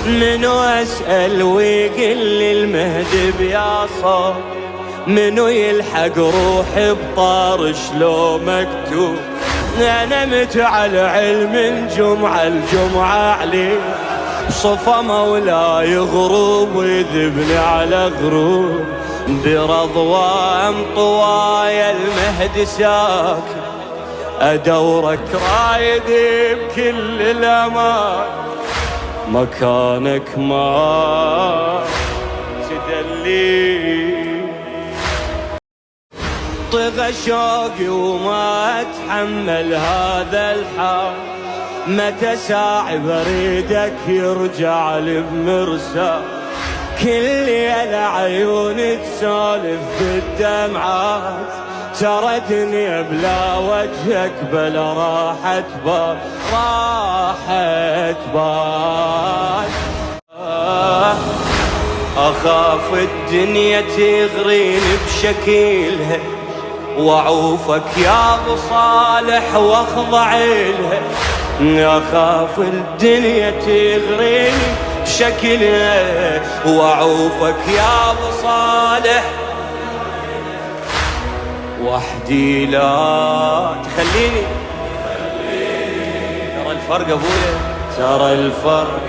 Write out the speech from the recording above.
منو أسأل ويقل لي المهدي بياصر، منو يلحق روحي بطارش لو مكتوب. أنا متعال علم الجمعة الجمعة عليه، صفا مولاي غروب ويذبني على غروب. برضوان طوايا المهدي ساكن، أدورك رايد بكل الأمان، مكانك ما تدلي. طغى شوقي وما أتحمل هذا الحال، متى ساعة بريدك يرجع لي بمرسال. كل العيون تسولف بالدمعات، ترى دنيا بلا وجهك بلا راحة بال، راحة بال. أخاف الدنيا تغريني بشكلها، وأعوفك يا أبو صالح واخضع لها. أخاف الدنيا تغريني بشكلها، وأعوفك يا أبو صالح وحدي لا تخليني. ترى الفرق أبويا، ترى الفرق